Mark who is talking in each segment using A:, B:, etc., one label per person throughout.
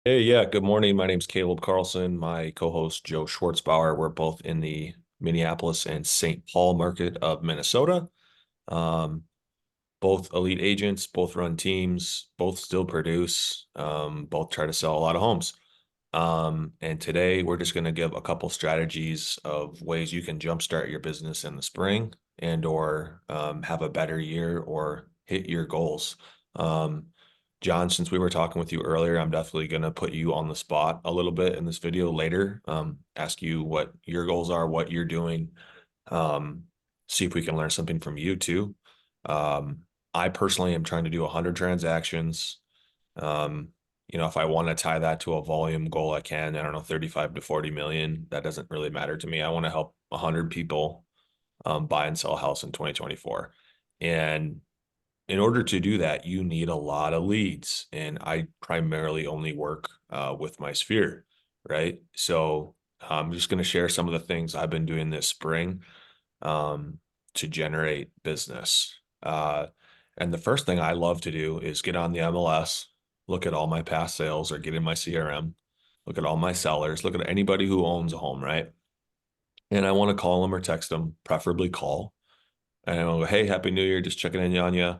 A: Hey, yeah, good morning. My name's Caleb Carlson. My co-host Joe Schwartzbauer. We're both in the Minneapolis and St. Paul market of Minnesota. Um, both elite agents, both run teams, both still produce, both try to sell a lot of homes. And today we're just going to give a couple strategies of ways you can jumpstart your business in the spring and or have a better year or hit your goals. Um, John, since we were talking with you earlier, I'm definitely going to put you on the spot a little bit in this video later. Ask you what your goals are, what you're doing. Um, See if we can learn something from you too. Um, I personally am trying to do 100 transactions. Um, if I want to tie that to a volume goal, I can. I don't know, 35 to 40 million. That doesn't really matter to me. I want to help 100 people buy and sell a house in 2024. And in order to do that, you need a lot of leads. And I primarily only work with my sphere, right? So I'm just going to share some of the things I've been doing this spring um, to generate business. And the first thing I love to do is get on the MLS, look at all my past sales or get in my CRM, look at all my sellers, look at anybody who owns a home, right? And I want to call them or text them, preferably call. And I'll go, hey, Happy New Year, just checking in on you.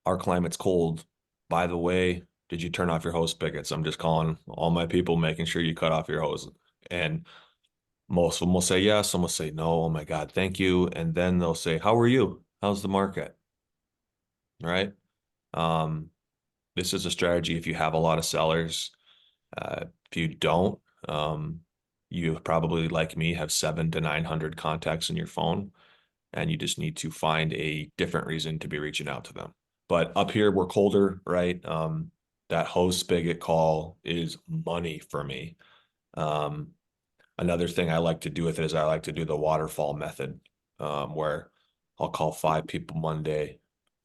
A: Our climate's cold. By the way, did you turn off your hose spigots? I'm just calling all my people, making sure you cut off your hose. And most of them will say yes, some will say no. Oh my God, thank you. And then they'll say, how are you? How's the market? Right? Um, this is a strategy if you have a lot of sellers. If you don't, you probably, like me, have 700 to 900 contacts in your phone, and you just need to find a different reason to be reaching out to them. But up here, we're colder, right? That hose spigot call is money for me. Um, Another thing I like to do with it is I like to do the waterfall method, where I'll call 5 people Monday,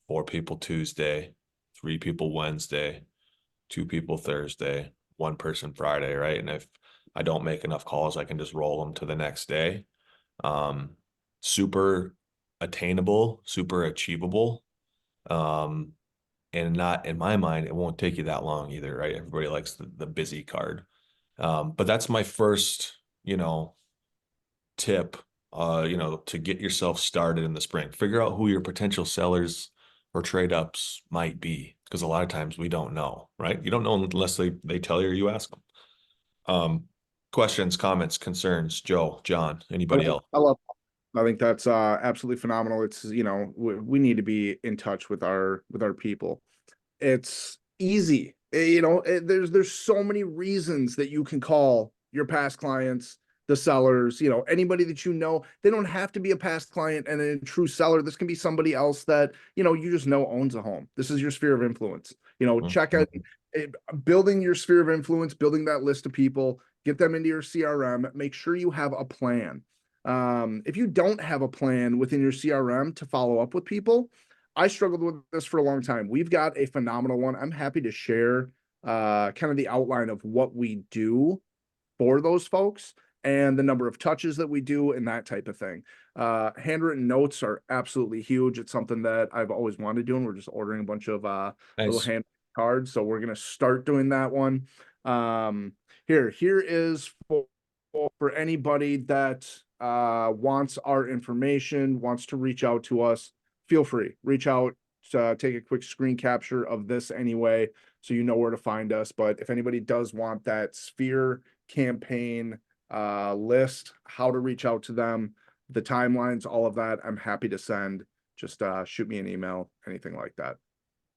A: 4 people Tuesday, 3 people Wednesday, 2 people Thursday, 1 person Friday, right? And if I don't make enough calls, I can just roll them to the next day. Um, Super attainable, super achievable. Um, and not in my mind, it won't take you that long either, right? Everybody likes the busy card. But that's my first, tip, to get yourself started in the spring. Figure out who your potential sellers or trade ups might be, because a lot of times we don't know, right? You don't know unless they tell you or you ask them. Um, Questions, comments, concerns, Joe, John,
B: I
A: anybody else?
B: I love. I think that's absolutely phenomenal. It's we need to be in touch with our people. It's easy. There's so many reasons that you can call your past clients, the sellers, anybody that you know. They don't have to be a past client and a true seller. This can be somebody else that you just know owns a home. This is your sphere of influence. Check out
A: Mhm.
B: building your sphere of influence, building that list of people, get them into your CRM. Make sure you have a plan. If you don't have a plan within your CRM to follow up with people, I struggled with this for a long time. We've got a phenomenal one. I'm happy to share kind of the outline of what we do for those folks and the number of touches that we do and that type of thing. Handwritten notes are absolutely huge. It's something that I've always wanted to do, and we're just ordering a bunch of little
A: Nice.
B: hand cards. So we're gonna start doing that one. Here is for anybody that wants our information, wants to reach out to us. Feel free, reach out, take a quick screen capture of this anyway, so you know where to find us. But if anybody does want that sphere campaign list, how to reach out to them, the timelines, all of that, I'm happy to send. Just shoot me an email, anything like that.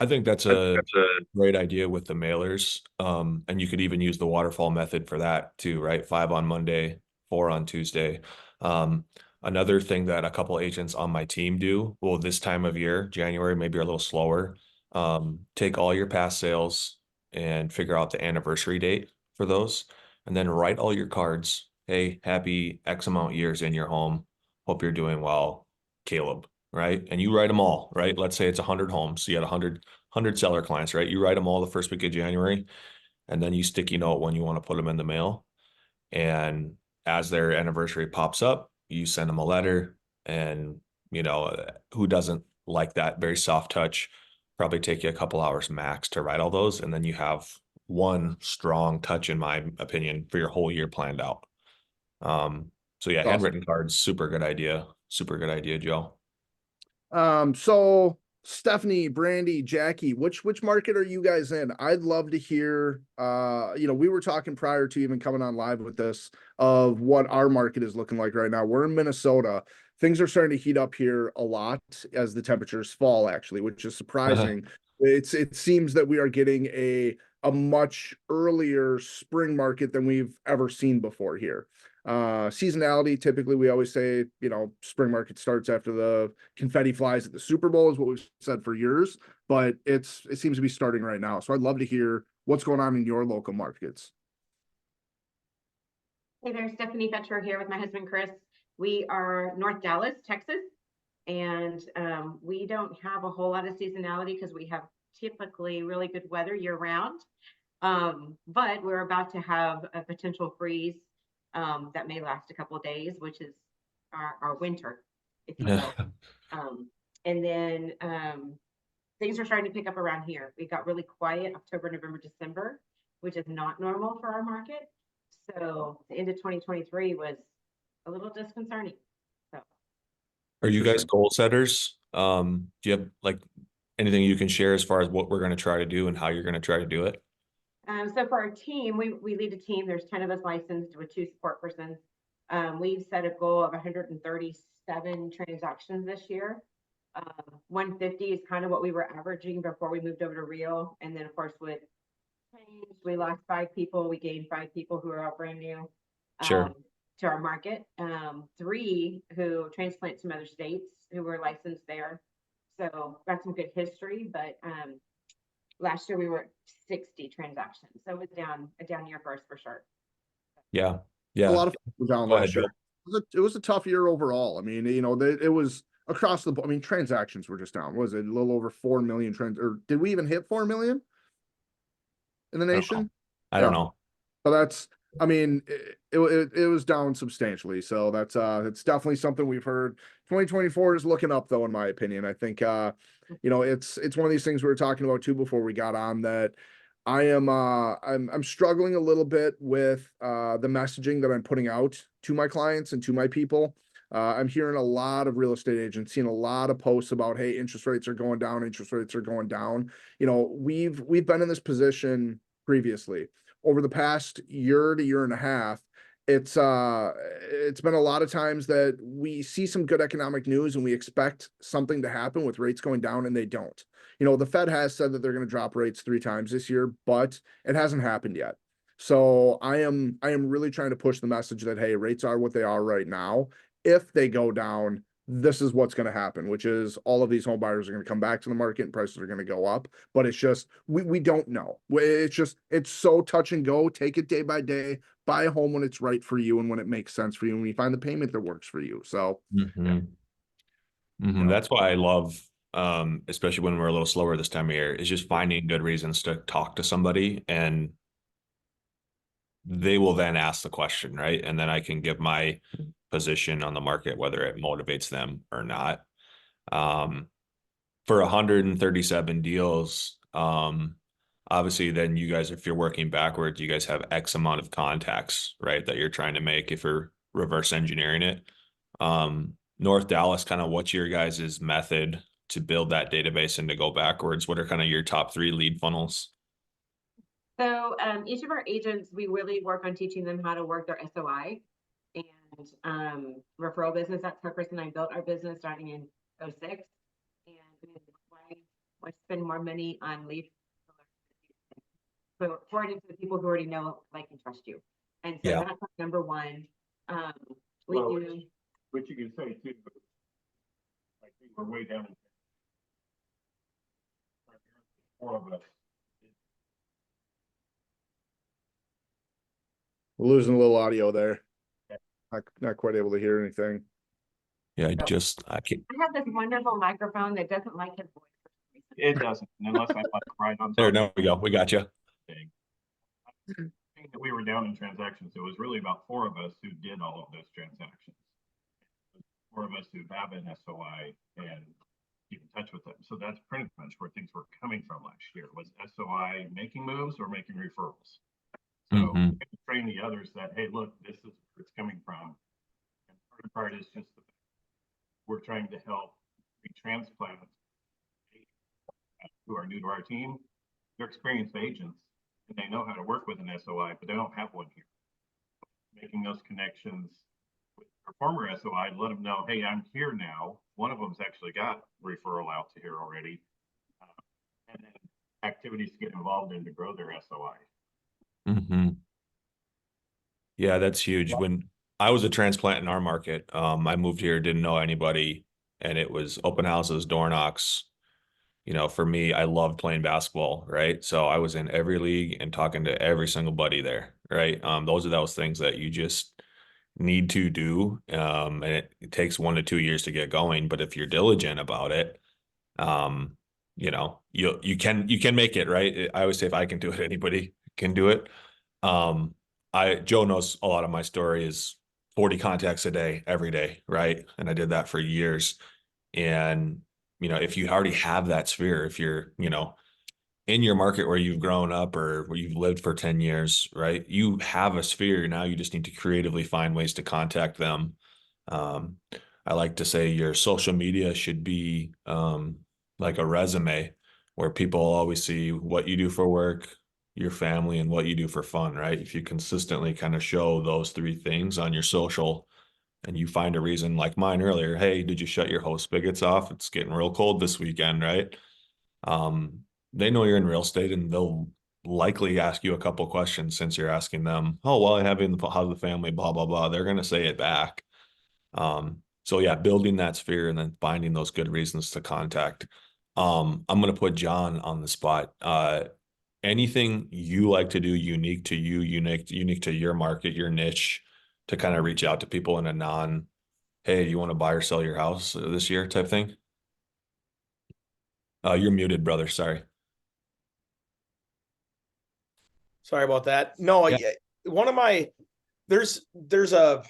A: I think that's
B: I think
A: a
B: that's a
A: great idea with the mailers. And you could even use the waterfall method for that too, right? 5 on Monday, 4 on Tuesday. Um, Another thing that a couple agents on my team do, well, this time of year, January, maybe a little slower, take all your past sales and figure out the anniversary date for those, and then write all your cards. Hey, happy X amount years in your home. Hope you're doing well, Caleb, right? And you write them all, right? Let's say it's 100 homes. So you had 100 seller clients, right? You write them all the first week of January, and then you sticky note when you want to put them in the mail. And as their anniversary pops up, you send them a letter. And, who doesn't like that very soft touch? Probably take you a couple hours max to write all those. And then you have one strong touch, in my opinion, for your whole year planned out. So yeah,
B: Awesome.
A: handwritten cards, super good idea. Super good idea, Joe.
B: So Stephanie, Brandy, Jackie, which market are you guys in? I'd love to hear, we were talking prior to even coming on live with this of what our market is looking like right now. We're in Minnesota. Things are starting to heat up here a lot as the temperatures fall, actually, which is surprising. It seems that we are getting a much earlier spring market than we've ever seen before here. Seasonality, typically we always say, spring market starts after the confetti flies at the Super Bowl is what we've said for years, but it seems to be starting right now. So I'd love to hear what's going on in your local markets.
C: Hey there, Stephanie Fetcher here with my husband Chris. We are North Dallas, Texas, and we don't have a whole lot of seasonality because we have typically really good weather year round. But we're about to have a potential freeze that may last a couple of days, which is our winter, if you will. And then things are starting to pick up around here. We got really quiet October, November, December, which is not normal for our market. So the end of 2023 was a little disconcerting. So,
A: Are you guys goal setters? Do you have like anything you can share as far as what we're going to try to do and how you're going to try to do it?
C: so for our team, we lead a team. There's 10 of us licensed with 2 support persons. We've set a goal of 137 transactions this year. 150 is kind of what we were averaging before we moved over to Real. And then of course with change, we lost 5 people. We gained 5 people who are all brand new
A: Sure.
C: to our market. 3 who transplant from other states who were licensed there. So got some good history, but last year we were at 60 transactions. So it was a down year for us for sure.
A: Yeah.
B: A lot of people down
A: Go ahead,
B: last year.
A: Joe.
B: It was a tough year overall. I mean, it was across the board. I mean, transactions were just down. Was it a little over 4 million or did we even hit 4 million in the nation?
A: I don't know.
B: So that's, I mean, it was down substantially. So that's it's definitely something we've heard. 2024 is looking up though, in my opinion. I think it's one of these things we were talking about too before we got on that I'm struggling a little bit with the messaging that I'm putting out to my clients and to my people. I'm hearing a lot of real estate agents, seeing a lot of posts about, hey, interest rates are going down, interest rates are going down. We've been in this position previously. Over the past year to year and a half, it's been a lot of times that we see some good economic news and we expect something to happen with rates going down and they don't. The Fed has said that they're going to drop rates 3 times this year, but it hasn't happened yet. So I am really trying to push the message that, hey, rates are what they are right now. If they go down, this is what's going to happen, which is all of these home buyers are going to come back to the market and prices are going to go up. But it's just, we don't know. It's so touch and go. Take it day by day, buy a home when it's right for you and when it makes sense for you, and when you find the payment that works for you. So
A: That's why I love, especially when we're a little slower this time of year, is just finding good reasons to talk to somebody, and they will then ask the question, right? And then I can give my position on the market, whether it motivates them or not. For 137 deals, obviously then you guys, if you're working backwards, you guys have X amount of contacts, right, that you're trying to make if you're reverse engineering it. North Dallas, kind of what's your guys' method to build that database and to go backwards? What are kind of your top 3 lead funnels?
C: So each of our agents, we really work on teaching them how to work their SOI and referral business. That's how Chris and I built our business starting in 06. And why spend more money on lead so pour it into the people who already know, like, and trust you. And so that's number 1.
D: Which you can say too, I think we're way down. 4 of us.
B: we're losing a little audio there. Not quite able to hear anything.
A: Yeah, I can't.
C: I have this wonderful microphone that doesn't like his voice.
D: It doesn't, unless I like right on top.
A: There, now we go. We got you.
D: That we were down in transactions. It was really about 4 of us who did all of those transactions. 4 of us who have an SOI, and keep in touch with them. So that's pretty much where things were coming from last year, was SOI making moves or making referrals. So
A: Mhm.
D: train the others that, hey, look, this is where it's coming from. And part is just we're trying to help transplant who are new to our team. They're experienced agents and they know how to work with an SOI, but they don't have one here. Making those connections with our former SOI to let them know, hey, I'm here now. One of them's actually got referral out to here already. And then activities to get involved in to grow their SOI.
A: Mhm. Yeah, that's huge. When I was a transplant in our market, I moved here, didn't know anybody, and it was open houses, door knocks. You know, for me, I loved playing basketball, right? So I was in every league and talking to every single buddy there, right? Those are those things that you just need to do. And it takes 1 to 2 years to get going, but if you're diligent about it, um, you know, you can make it, right? I always say if I can do it, anybody can do it. Um, Joe knows a lot of my story is 40 contacts a day, every day, right? And I did that for years. And, you know, if you already have that sphere, if you're, you know, in your market where you've grown up or where you've lived for 10 years, right? You have a sphere. Now you just need to creatively find ways to contact them. Um, I like to say your social media should be like a resume where people always see what you do for work, your family, and what you do for fun, right? If you consistently kind of show those three things on your social and you find a reason like mine earlier, hey, did you shut your hose spigots off? It's getting real cold this weekend, right? Um, they know you're in real estate and they'll likely ask you a couple questions since you're asking them, oh, well, I have in how's the family, blah, blah, blah. They're going to say it back. So yeah, building that sphere and then finding those good reasons to contact. I'm going to put John on the spot. Anything you like to do unique to you, unique to your market, your niche, to kind of reach out to people in a non, hey, you want to buy or sell your house this year type thing? You're muted, brother. Sorry.
E: Sorry about that. No,
A: Yeah.
E: one of my there's a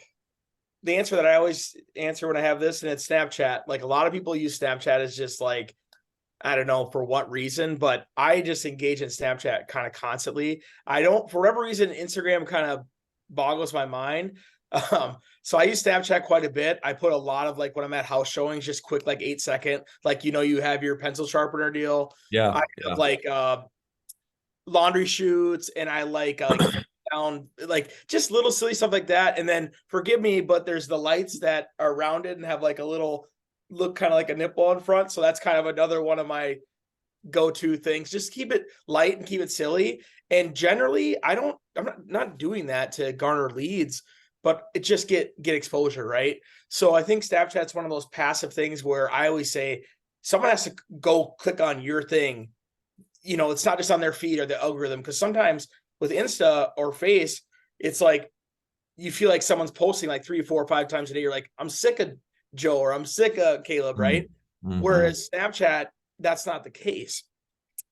E: the answer that I always answer when I have this, and it's Snapchat. Like a lot of people use Snapchat as just like, I don't know for what reason, but I just engage in Snapchat kind of constantly. I don't, for whatever reason, Instagram kind of boggles my mind. So I use Snapchat quite a bit. I put a lot of like when I'm at house showings, just quick, like 8 second, like, you know, you have your pencil sharpener deal.
A: Yeah.
E: I have like laundry shoots, and I like down like just little silly stuff like that. And then forgive me, but there's the lights that are rounded and have like a little look kind of like a nipple in front. So that's kind of another one of my go-to things. Just keep it light and keep it silly. And generally, I'm not doing that to garner leads, but it just get exposure, right? So I think Snapchat's one of those passive things where I always say someone has to go click on your thing. You know, it's not just on their feed or the algorithm, because sometimes with Insta or Face, it's like you feel like someone's posting like 3, 4, 5 times a day. You're like, I'm sick of Joe or I'm sick of Caleb, right?
A: Mm-hmm.
E: Whereas Snapchat, that's not the case.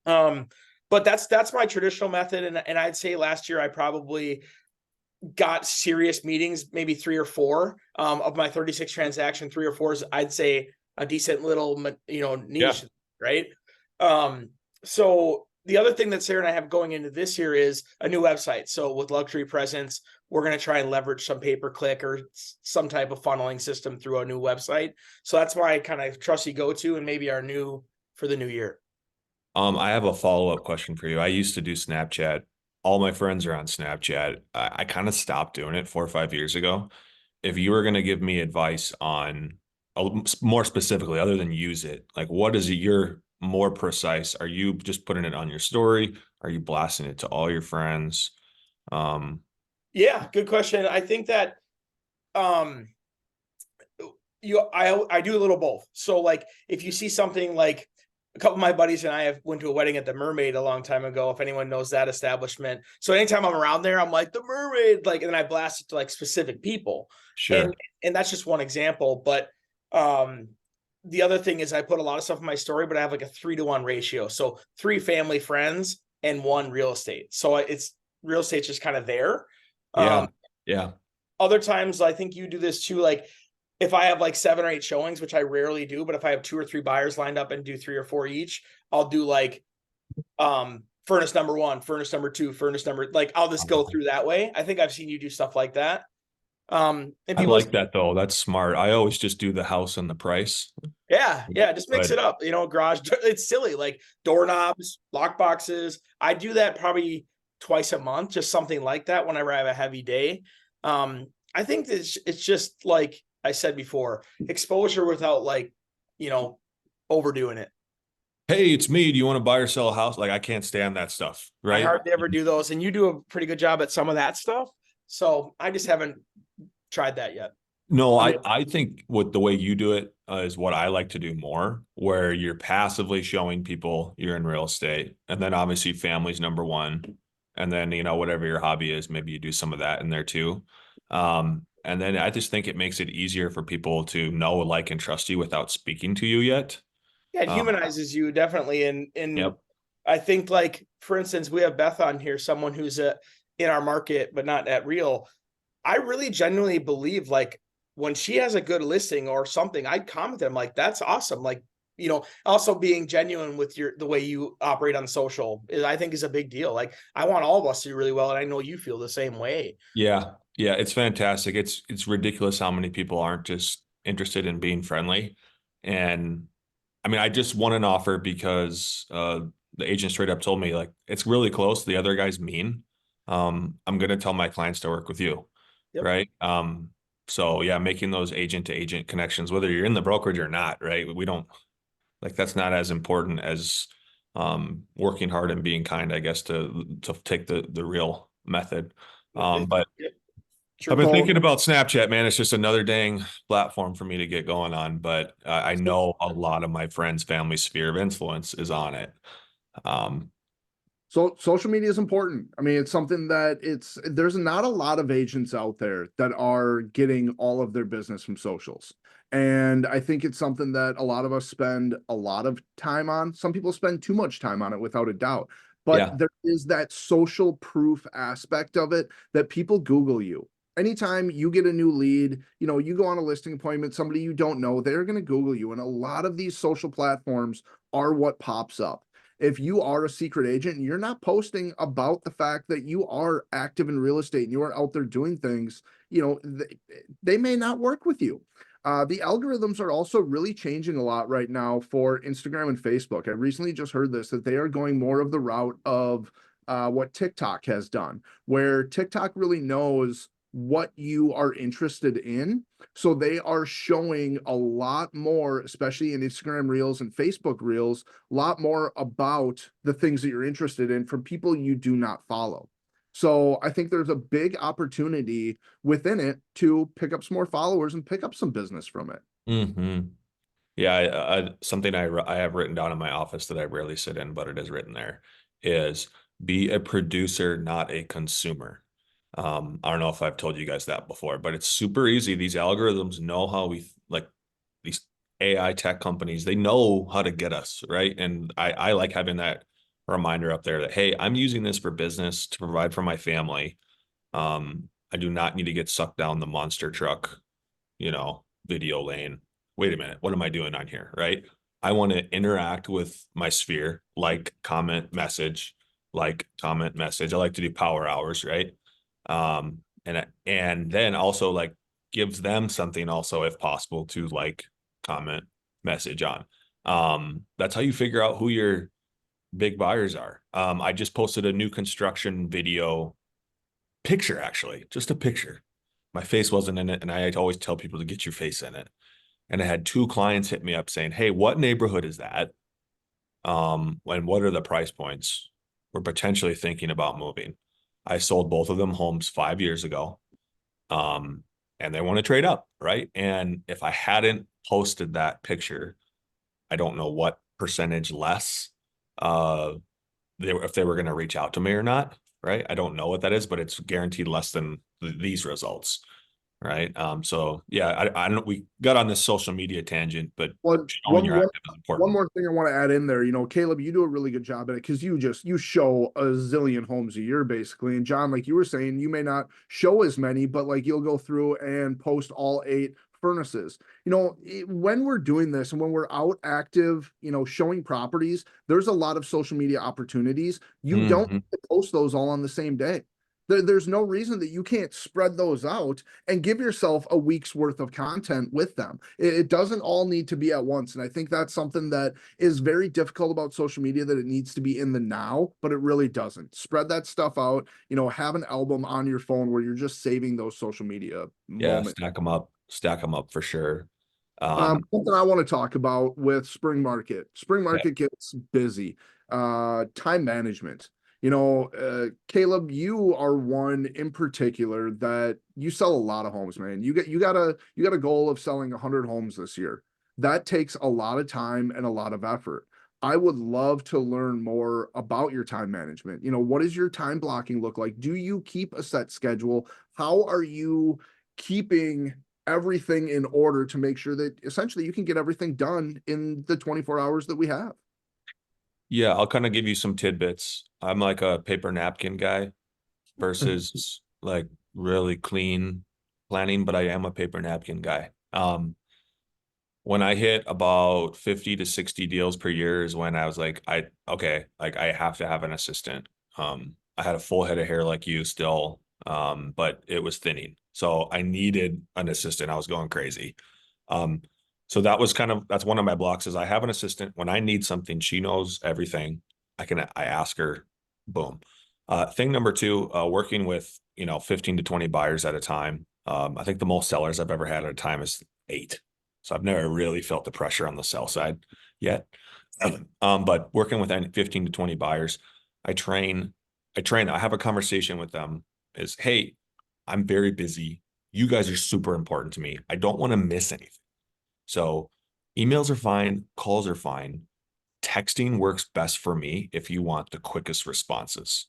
E: But that's my traditional method. And I'd say last year I probably got serious meetings, maybe 3 or 4 of my 36 transaction, 3 or 4 is, I'd say, a decent little, you know, niche, right? So the other thing that Sarah and I have going into this year is a new website. So with Luxury Presence, we're going to try and leverage some pay-per-click or some type of funneling system through a new website. So that's my kind of trusty go-to and maybe our new for the new year.
A: I have a follow-up question for you. I used to do Snapchat. All my friends are on Snapchat. I kind of stopped doing it 4 or 5 years ago. If you were going to give me advice on more specifically, other than use it, like what is it? You're more precise. Are you just putting it on your story? Are you blasting it to all your friends?
E: Yeah, good question. I think that I do a little both. So like if you see something like a couple of my buddies and I went to a wedding at the Mermaid a long time ago, if anyone knows that establishment. So anytime I'm around there, I'm like the Mermaid, like, and then I blast it to like specific people.
A: Sure.
E: And that's just one example. But the other thing is I put a lot of stuff in my story, but I have like a 3-to-1 ratio. So 3 family friends and 1 real estate. So it's real estate's just kind of there.
A: Yeah.
E: Other times, I think you do this too. Like if I have like 7 or 8 showings, which I rarely do, but if I have 2 or 3 buyers lined up and do 3 or 4 each, I'll do like furnace number 1, furnace number 2, furnace number, like I'll just go through that way. I think I've seen you do stuff like that. And
A: I
E: people
A: like that though. That's smart. I always just do the house and the price.
E: yeah, just mix
A: But
E: it up. You know, garage, it's silly, like doorknobs, lock boxes. I do that probably twice a month, just something like that whenever I have a heavy day. I think it's just like I said before, exposure without like, you know, overdoing it.
A: hey, it's me. Do you want to buy or sell a house? Like I can't stand that stuff,
E: I
A: right?
E: hardly ever do those, and you do a pretty good job at some of that stuff. So I just haven't tried that yet.
A: No,
E: I mean,
A: I think what the way you do it is what I like to do more, where you're passively showing people you're in real estate, and then obviously family's number one, and then you know whatever your hobby is, maybe you do some of that in there too. And then I just think it makes it easier for people to know, like, and trust you without speaking to you yet.
E: yeah, it
A: Um,
E: humanizes you definitely. And
A: Yep.
E: I think, like, for instance, we have Beth on here, someone who's in our market, but not at real. I really genuinely believe, like, when she has a good listing or something, I'd comment them like, that's awesome. Like, you know, also being genuine with the way you operate on social I think is a big deal. Like, I want all of us to do really well. And I know you feel the same way.
A: Yeah, yeah, it's fantastic. It's ridiculous how many people aren't just interested in being friendly. And I mean, I just won an offer because the agent straight up told me like it's really close. The other guy's mean. I'm gonna tell my clients to work with you,
E: Yep.
A: right? So yeah, making those agent to agent connections, whether you're in the brokerage or not, right? We don't like that's not as important as working hard and being kind, I guess, to take the real method. But
E: Yep.
A: I've been
E: True.
A: thinking about Snapchat, man. It's just another dang platform for me to get going on. But I know a lot of my friends' family sphere of influence is on it. Um,
B: So social media is important. I mean, it's something that there's not a lot of agents out there that are getting all of their business from socials. And I think it's something that a lot of us spend a lot of time on. Some people spend too much time on it without a doubt. But
A: yeah,
B: there is that social proof aspect of it that people Google you. Anytime you get a new lead, you know, you go on a listing appointment, somebody you don't know, they're going to Google you. And a lot of these social platforms are what pops up. If you are a secret agent and you're not posting about the fact that you are active in real estate and you are out there doing things, you know, they may not work with you. The algorithms are also really changing a lot right now for Instagram and Facebook. I recently just heard this, that they are going more of the route of what TikTok has done, where TikTok really knows what you are interested in. So they are showing a lot more, especially in Instagram Reels and Facebook Reels, a lot more about the things that you're interested in from people you do not follow. So I think there's a big opportunity within it to pick up some more followers and pick up some business from it.
A: hmm yeah. Something I have written down in my office that I rarely sit in, but it is written there, is be a producer, not a consumer. I don't know if I've told you guys that before, but it's super easy. These algorithms know how like these AI tech companies, they know how to get us, right? And I like having that reminder up there that, hey, I'm using this for business to provide for my family. I do not need to get sucked down the monster truck, video lane. Wait a minute, what am I doing on here, right? I want to interact with my sphere, like, comment, message, like, comment, message. I like to do power hours, right? And then also like gives them something also if possible to like, comment, message on. That's how you figure out who your big buyers are. I just posted a new construction video picture, actually, just a picture. My face wasn't in it, and I always tell people to get your face in it. And I had 2 clients hit me up saying, "Hey, what neighborhood is that? And what are the price points? We're potentially thinking about moving." I sold both of them homes 5 years ago. And they want to trade up, right? And if I hadn't posted that picture, I don't know what percentage less if they were going to reach out to me or not, right? I don't know what that is, but it's guaranteed less than these results, right? So yeah, I don't. We got on this social media tangent, but
B: One,
A: showing your active is
B: one
A: important.
B: more thing I want to add in there, you know, Caleb, you do a really good job at it because you show a zillion homes a year basically. And John, like you were saying, you may not show as many, but like you'll go through and post all 8 furnaces. When we're doing this and when we're out active, showing properties, there's a lot of social media opportunities. You don't
A: Mhm.
B: post those all on the same day. There's no reason that you can't spread those out and give yourself a week's worth of content with them. It doesn't all need to be at once. And I think that's something that is very difficult about social media, that it needs to be in the now, but it really doesn't. Spread that stuff out, have an album on your phone where you're just saving those social media
A: Yeah,
B: moments.
A: stack them up for sure.
B: Something I want to talk about with spring market. Spring market gets busy. Time management. Caleb, you are one in particular that you sell a lot of homes, man. You got a goal of selling 100 homes this year. That takes a lot of time and a lot of effort. I would love to learn more about your time management. What does your time blocking look like? Do you keep a set schedule? How are you keeping everything in order to make sure that essentially you can get everything done in the 24 hours that we have?
A: Yeah, I'll kind of give you some tidbits. I'm like a paper napkin guy versus like really clean planning, but I am a paper napkin guy. When I hit about 50 to 60 deals per year is when I was like, like I have to have an assistant. I had a full head of hair like you still, but it was thinning. So I needed an assistant. I was going crazy. So that's one of my blocks is I have an assistant. When I need something, she knows everything. I ask her, boom. Thing number two, working with, 15 to 20 buyers at a time. I think the most sellers I've ever had at a time is 8. So I've never really felt the pressure on the sell side yet. But working with 15 to 20 buyers, I have a conversation with them is, hey, I'm very busy. You guys are super important to me. I don't want to miss anything. So emails are fine. Calls are fine. Texting works best for me if you want the quickest responses.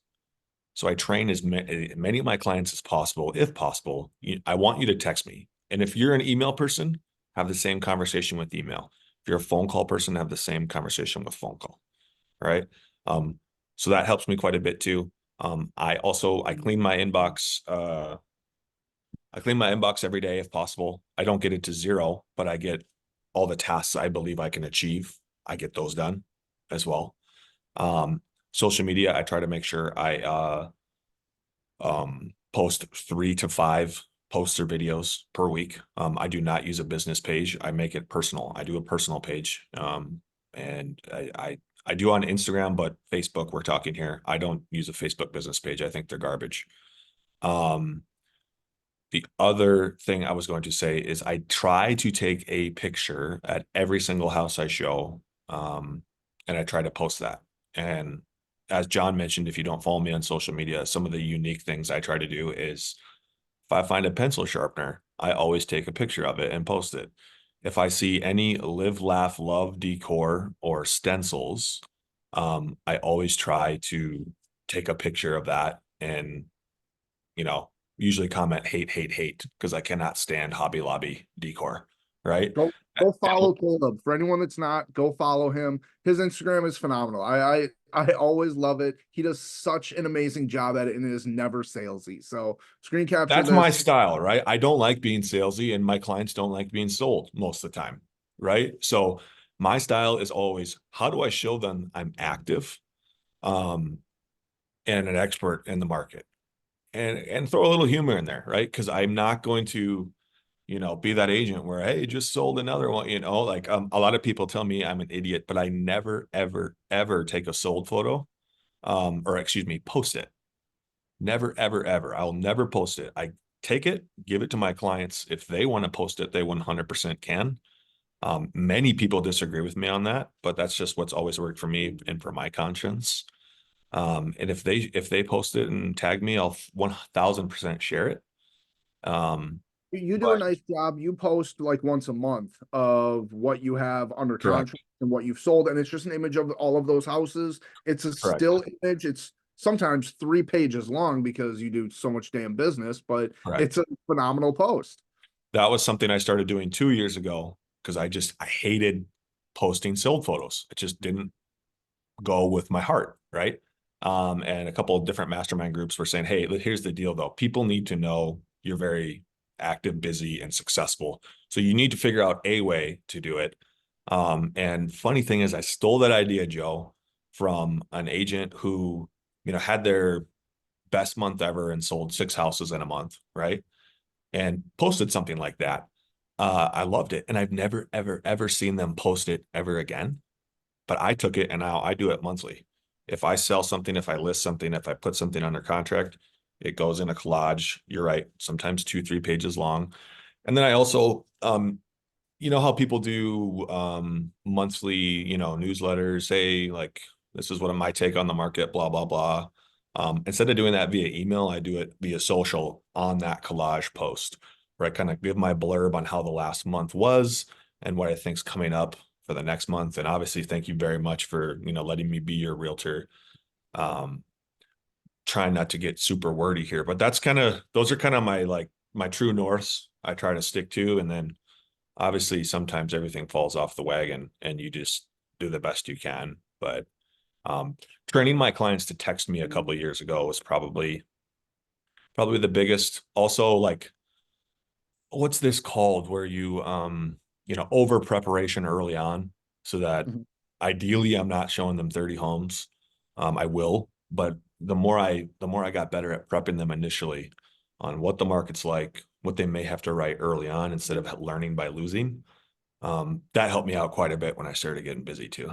A: So I train as many of my clients as possible. If possible, I want you to text me. And if you're an email person, have the same conversation with email. If you're a phone call person, have the same conversation with phone call. Right. So that helps me quite a bit too. I clean my inbox. I clean my inbox every day if possible. I don't get it to 0, but I get all the tasks I believe I can achieve. I get those done as well. Social media, I try to make sure I post 3 to 5 posts or videos per week. I do not use a business page. I make it personal. I do a personal page. And I do on Instagram, but Facebook, we're talking here. I don't use a Facebook business page. I think they're garbage. The other thing I was going to say is I try to take a picture at every single house I show. And I try to post that. And as John mentioned, if you don't follow me on social media, some of the unique things I try to do is if I find a pencil sharpener, I always take a picture of it and post it. If I see any live, laugh, love decor or stencils, I always try to take a picture of that and, usually comment hate, because I cannot stand Hobby Lobby decor, right?
B: Go follow Caleb. For anyone that's not, go follow him. His Instagram is phenomenal. I always love it. He does such an amazing job at it, and it is never salesy. So screen capture
A: That's
B: this.
A: my style, right? I don't like being salesy, and my clients don't like being sold most of the time, right? So my style is always, how do I show them I'm active, and an expert in the market, and throw a little humor in there, right? Because I'm not going to, be that agent where, hey, just sold another one, like a lot of people tell me I'm an idiot, but I never, ever, ever take a sold photo, or excuse me, post it. Never, ever, ever. I'll never post it. I take it, give it to my clients. If they want to post it, they 100% can. Many people disagree with me on that, but that's just what's always worked for me and for my conscience. And if they post it and tag me, I'll 1000% share it.
B: You do a
A: But
B: nice job. You post like once a month of what you have under
A: correct,
B: contract and what you've sold, and it's just an image of all of those houses. It's a
A: correct,
B: still image. It's sometimes 3 pages long because you do so much damn business, but
A: correct.
B: it's a phenomenal post.
A: That was something I started doing 2 years ago because I hated posting sold photos. It just didn't go with my heart, right? And a couple of different mastermind groups were saying, hey, here's the deal though. People need to know you're very active, busy, and successful. So you need to figure out a way to do it. And funny thing is I stole that idea, Joe, from an agent who, had their best month ever and sold 6 houses in a month, right? And posted something like that. I loved it. And I've never, ever, ever seen them post it ever again. But I took it and now I do it monthly. If I sell something, if I list something, if I put something under contract, it goes in a collage. You're right. Sometimes 2, 3 pages long. And then I also, you know how people do monthly, newsletters, say like, this is what my take on the market, blah, blah, blah. Instead of doing that via email, I do it via social on that collage post, where I kind of give my blurb on how the last month was and what I think's coming up for the next month. And obviously, thank you very much for, letting me be your realtor. Trying not to get super wordy here, but those are kind of my true norths I try to stick to. And then obviously sometimes everything falls off the wagon and you just do the best you can. But training my clients to text me a couple of years ago was probably the biggest. Also, like, what's this called where you over preparation early on, so that
B: Mhm.
A: ideally I'm not showing them 30 homes. I will, but the more I got better at prepping them initially on what the market's like, what they may have to write early on instead of learning by losing. That helped me out quite a bit when I started getting busy too.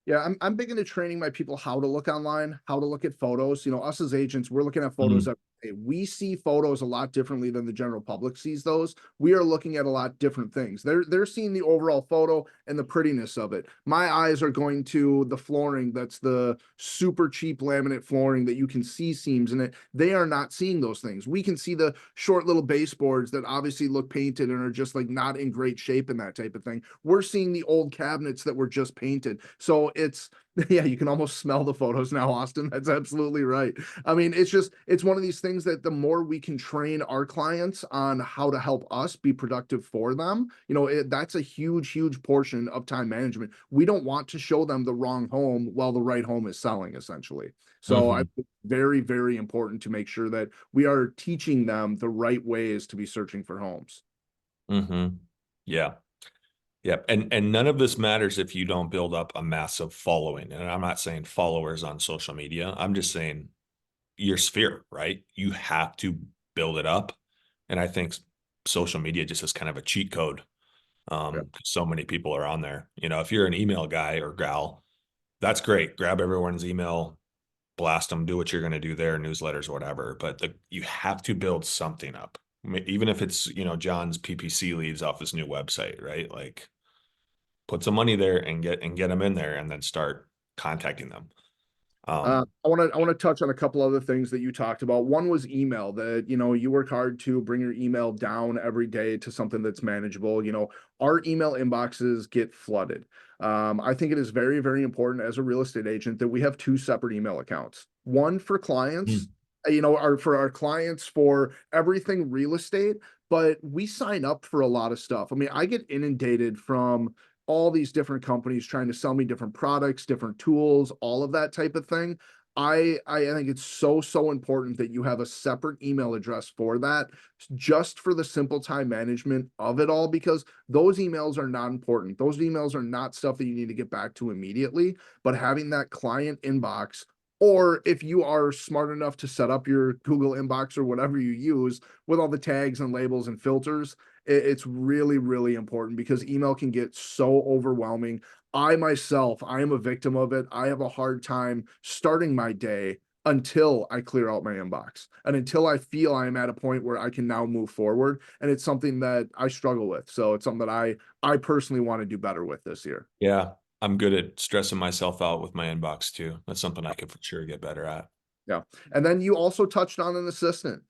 B: Yeah, I'm big into training my people how to look online, how to look at photos. Us as agents, we're looking at photos
A: Mhm.
B: every day. We see photos a lot differently than the general public sees those. We are looking at a lot different things. They're seeing the overall photo and the prettiness of it. My eyes are going to the flooring that's the super cheap laminate flooring that you can see seams in it. They are not seeing those things. We can see the short little baseboards that obviously look painted and are just like not in great shape and that type of thing. We're seeing the old cabinets that were just painted. So it's yeah, you can almost smell the photos now, Austin. That's absolutely right. I mean, it's one of these things that the more we can train our clients on how to help us be productive for them, that's a huge portion of time management. We don't want to show them the wrong home while the right home is selling, essentially. So I
A: Mhm.
B: think it's very, very important to make sure that we are teaching them the right ways to be searching for homes.
A: Mhm. Yeah. Yep. And none of this matters if you don't build up a massive following. And I'm not saying followers on social media. I'm just saying your sphere, right? You have to build it up. And I think social media just is kind of a cheat code. 'Cause so many people are on there. If you're an email guy or gal, that's great. Grab everyone's email, blast them, do what you're going to do there, newsletters, whatever. But you have to build something up. Even if it's, John's PPC leads off his new website, right? Like, put some money there and get them in there and then start contacting them.
B: I want to touch on a couple other things that you talked about. One was email, that you work hard to bring your email down every day to something that's manageable. Our email inboxes get flooded. I think it is very, very important as a real estate agent that we have 2 separate email accounts. One for clients,
A: Mm.
B: for our clients for everything real estate, but we sign up for a lot of stuff. I mean, I get inundated from all these different companies trying to sell me different products, different tools, all of that type of thing. I think it's so important that you have a separate email address for that, just for the simple time management of it all, because those emails are not important. Those emails are not stuff that you need to get back to immediately, but having that client inbox, or if you are smart enough to set up your Google inbox or whatever you use with all the tags and labels and filters, it's really, really important, because email can get so overwhelming. I myself, I am a victim of it. I have a hard time starting my day until I clear out my inbox and until I feel I am at a point where I can now move forward. And it's something that I struggle with. So it's something that I personally want to do better with this year.
A: Yeah. I'm good at stressing myself out with my inbox too. That's something I could for sure get better at.
B: Yeah. And then you also touched on an assistant.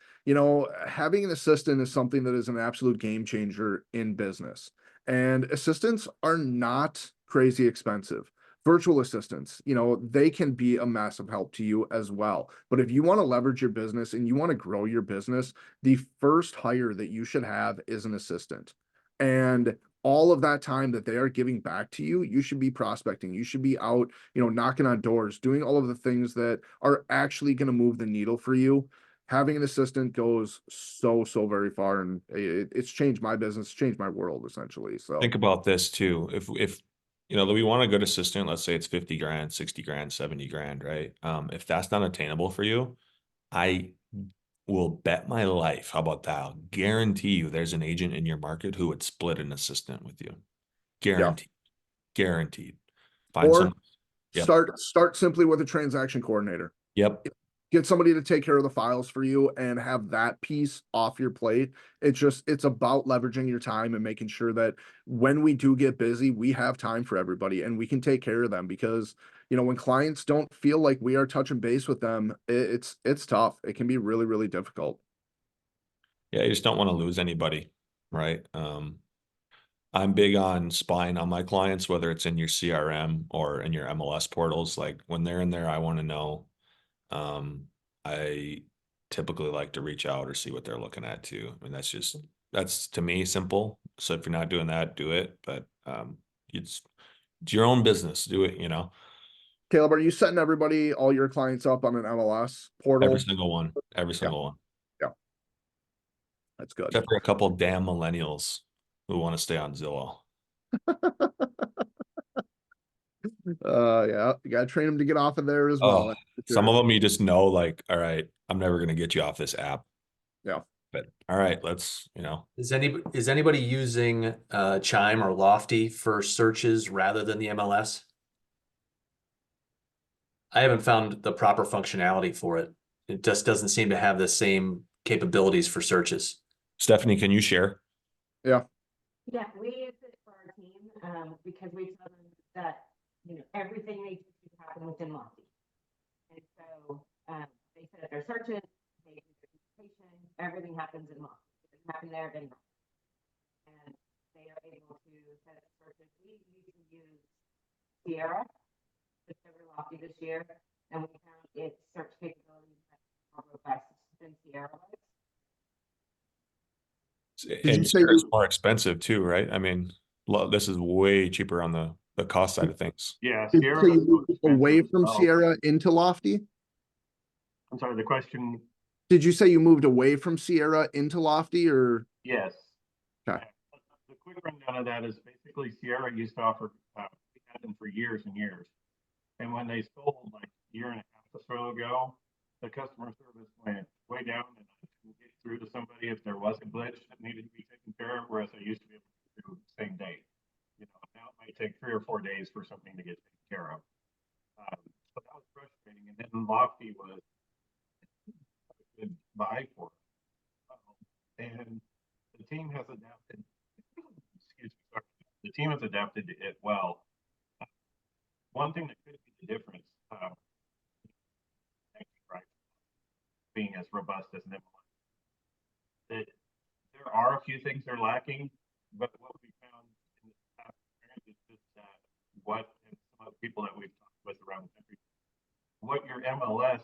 B: Having an assistant is something that is an absolute game changer in business. And assistants are not crazy expensive. Virtual assistants, they can be a massive help to you as well. But if you want to leverage your business and you want to grow your business, the first hire that you should have is an assistant. And all of that time that they are giving back to you, you should be prospecting. You should be out, knocking on doors, doing all of the things that are actually going to move the needle for you. having an assistant goes so very far, and it's changed my business, changed my world essentially. So
A: Think about this too. If you know, we want a good assistant, let's say it's 50 grand, 60 grand, 70 grand, right? If that's not attainable for you, I will bet my life. How about that? I'll guarantee you there's an agent in your market who would split an assistant with you.
B: yeah,
A: Guaranteed. Guaranteed. Find
B: or
A: some. Yep.
B: start simply with a transaction coordinator.
A: Yep.
B: Get somebody to take care of the files for you and have that piece off your plate. It's about leveraging your time and making sure that when we do get busy, we have time for everybody and we can take care of them, because when clients don't feel like we are touching base with them, it's tough. It can be really difficult.
A: Yeah, you just don't want to lose anybody, right? I'm big on spying on my clients, whether it's in your CRM or in your MLS portals. Like when they're in there, I want to know. I typically like to reach out or see what they're looking at too. I mean, that's to me simple. So if you're not doing that, do it. But it's your own business. Do it,
B: Caleb, are you setting all your clients up on an MLS portal?
A: every single one. Every single one.
B: Yeah. That's good.
A: Except for a couple damn millennials who want to stay on Zillow.
B: Yeah, you gotta train them to get off of there as
A: Oh,
B: well.
A: some of them you just know, like, all right, I'm never gonna get you off this app.
B: Yeah.
A: But all right, let's,
F: Is anybody using Chime or Lofty for searches rather than the MLS? I haven't found the proper functionality for it. It just doesn't seem to have the same capabilities for searches.
A: Stephanie, can you share?
B: Yeah.
C: Yeah, we use it for our team because we tell them that everything needs to happen within Lofty, and so they set up their searches, they do their communication, everything happens in Lofty. If it doesn't happen there, then not. And they are able to set up searches. We usually use Sierra discover Lofty this year, and we found its search capabilities more robust than Sierra was.
A: And Sierra's more expensive too, right? I mean, this is way cheaper on the cost side of things.
D: Yeah,
B: So
D: Sierra
B: you
D: was more
B: moved away
D: expensive
B: from
D: as well.
B: Sierra into Lofty?
D: I'm sorry, the question,
B: Did you say you moved away from Sierra into Lofty, or?
D: yes.
B: Okay.
D: The quick rundown of that is basically Sierra used to offer, we had them for years and years. And when they sold like a year and a half or so ago, the customer service went way down and I couldn't get through to somebody if there was a glitch that needed to be taken care of, whereas I used to be able to do the same day. Now it might take 3 or 4 days for something to get taken care of. So that was frustrating. And then Lofty was a good buy for us. And the team has adapted. Excuse me, sorry. The team has adapted to it well. One thing that could be the difference, being as robust as an MLS, that there are a few things they're lacking, but what we found in the past is just that some of the people that we've talked with around the country, what your MLS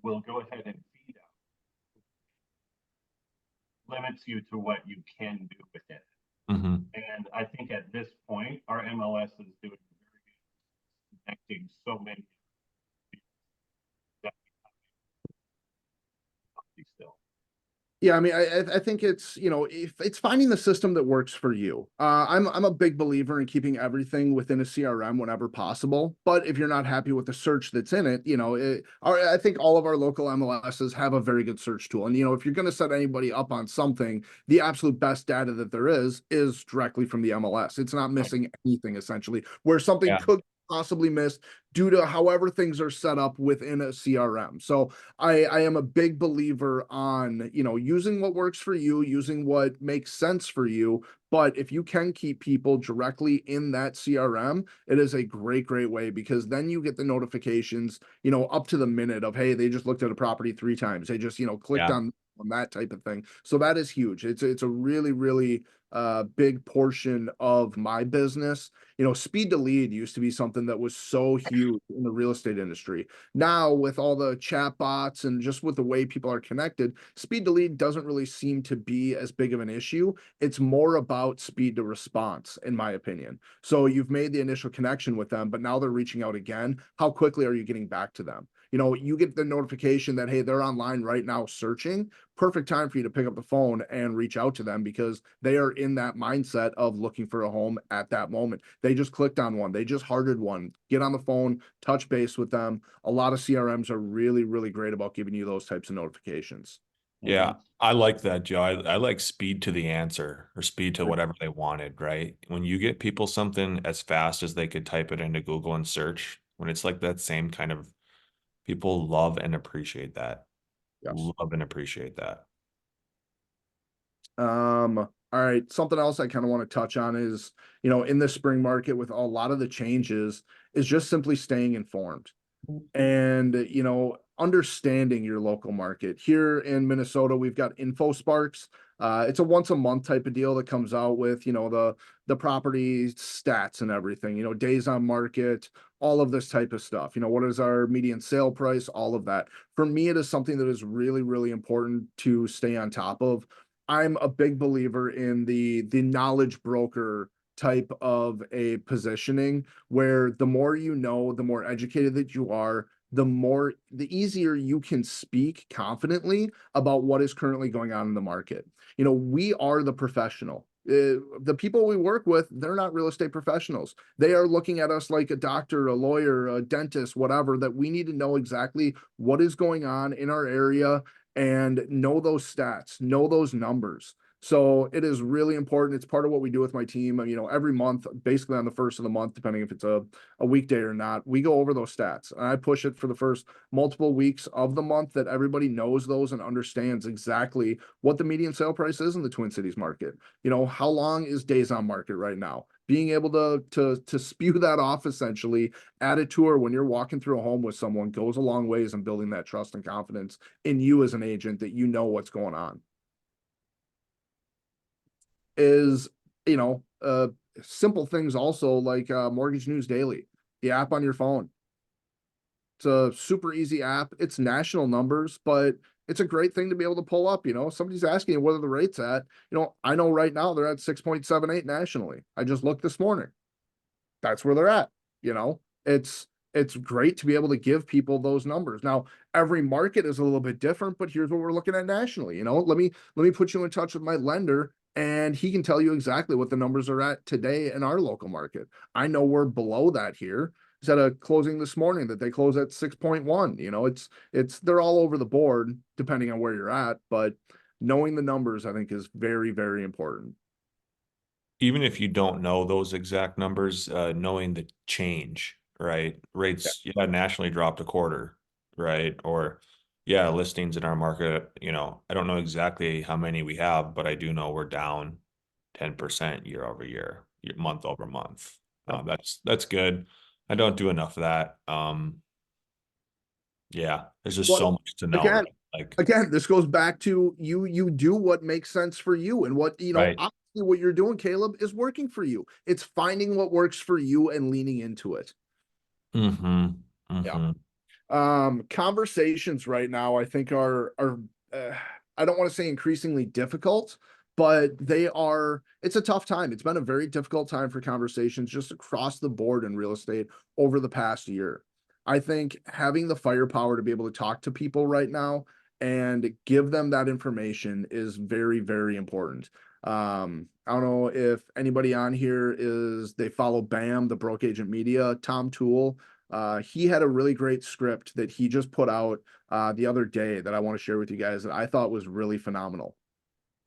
D: will go ahead and feed out limits you to what you can do with it.
A: Mm-hmm.
D: And I think at this point, our MLS is doing very good connecting so many still.
B: Yeah, I mean, I think it's, if it's finding the system that works for you. I'm a big believer in keeping everything within a CRM whenever possible. But if you're not happy with the search that's in it, I think all of our local MLSs have a very good search tool. And if you're going to set anybody up on something, the absolute best data that there is directly from the MLS. It's not missing anything essentially. Where something could possibly miss due to however things are set up within a CRM. So I am a big believer on, using what works for you, using what makes sense for you. But if you can keep people directly in that CRM, it is a great way, because then you get the notifications, up to the minute of, hey, they just looked at a property 3 times. They just, clicked on that type of thing. So that is huge. It's a really big portion of my business. Speed to lead used to be something that was so huge in the real estate industry. Now with all the chat bots and just with the way people are connected, speed to lead doesn't really seem to be as big of an issue. It's more about speed to response, in my opinion. So you've made the initial connection with them, but now they're reaching out again. How quickly are you getting back to them? You know, you get the notification that, hey, they're online right now searching. Perfect time for you to pick up the phone and reach out to them because they are in that mindset of looking for a home at that moment. They just clicked on one, they just hearted one. Get on the phone, touch base with them. A lot of CRMs are really, really great about giving you those types of notifications.
A: Yeah, I like that, Joe. I like speed to the answer or speed to
B: Right.
A: whatever they wanted, right? When you get people something as fast as they could type it into Google and search, when it's like that same kind of, people love and appreciate that.
B: Yes.
A: Love and appreciate that.
B: All right. Something else I kind of want to touch on is, you know, in the spring market with a lot of the changes is just simply staying informed and, you know, understanding your local market. Here in Minnesota, we've got InfoSparks. It's a once a month type of deal that comes out with, you know, the property stats and everything, you know, days on market, all of this type of stuff. You know, what is our median sale price, all of that. For me, it is something that is really, really important to stay on top of. I'm a big believer in the knowledge broker type of a positioning where the more you know, the more educated that you are, the easier you can speak confidently about what is currently going on in the market. You know, we are the professional. The people we work with, they're not real estate professionals. They are looking at us like a doctor, a lawyer, a dentist, whatever, that we need to know exactly what is going on in our area and know those stats, know those numbers. So it is really important. It's part of what we do with my team. You know, every month, basically on the first of the month, depending if it's a weekday or not, we go over those stats. And I push it for the first multiple weeks of the month that everybody knows those and understands exactly what the median sale price is in the Twin Cities market. You know, how long is days on market right now? Being able to spew that off essentially at a tour when you're walking through a home with someone goes a long ways in building that trust and confidence in you as an agent that you know what's going on. Is, you know, simple things also like Mortgage News Daily, the app on your phone. It's a super easy app. It's national numbers, but it's a great thing to be able to pull up. You know, somebody's asking you what are the rates at. You know, I know right now they're at 6.78 nationally. I just looked this morning. That's where they're at. You know, it's great to be able to give people those numbers. Now, every market is a little bit different, but here's what we're looking at nationally. You know, let me put you in touch with my lender and he can tell you exactly what the numbers are at today in our local market. I know we're below that here. Instead of closing this morning that they close at 6.1. You know, it's they're all over the board depending on where you're at, but knowing the numbers I think is very, very important.
A: Even if you don't know those exact numbers, knowing the change, right?
B: Yeah.
A: Rates, yeah, nationally dropped a quarter, right? Or yeah, listings in our market, you know, I don't know exactly how many we have, but I do know we're down 10% year over year, month over month.
B: Yeah.
A: That's good. I don't do enough of that. Yeah, there's just so
B: Well,
A: much to know,
B: again,
A: right? Like,
B: again, this goes back to you do what makes sense for you and what, you know,
A: right.
B: obviously what you're doing, Caleb, is working for you. It's finding what works for you and leaning into it.
A: Mm-hmm.
B: Yeah.
A: Mm-hmm.
B: Conversations right now I think are I don't want to say increasingly difficult, but it's a tough time. It's been a very difficult time for conversations just across the board in real estate over the past year. I think having the firepower to be able to talk to people right now and give them that information is very, very important. I don't know if anybody on here they follow BAM, the Broke Agent Media, Tom Toole. He had a really great script that he just put out the other day that I want to share with you guys that I thought was really phenomenal.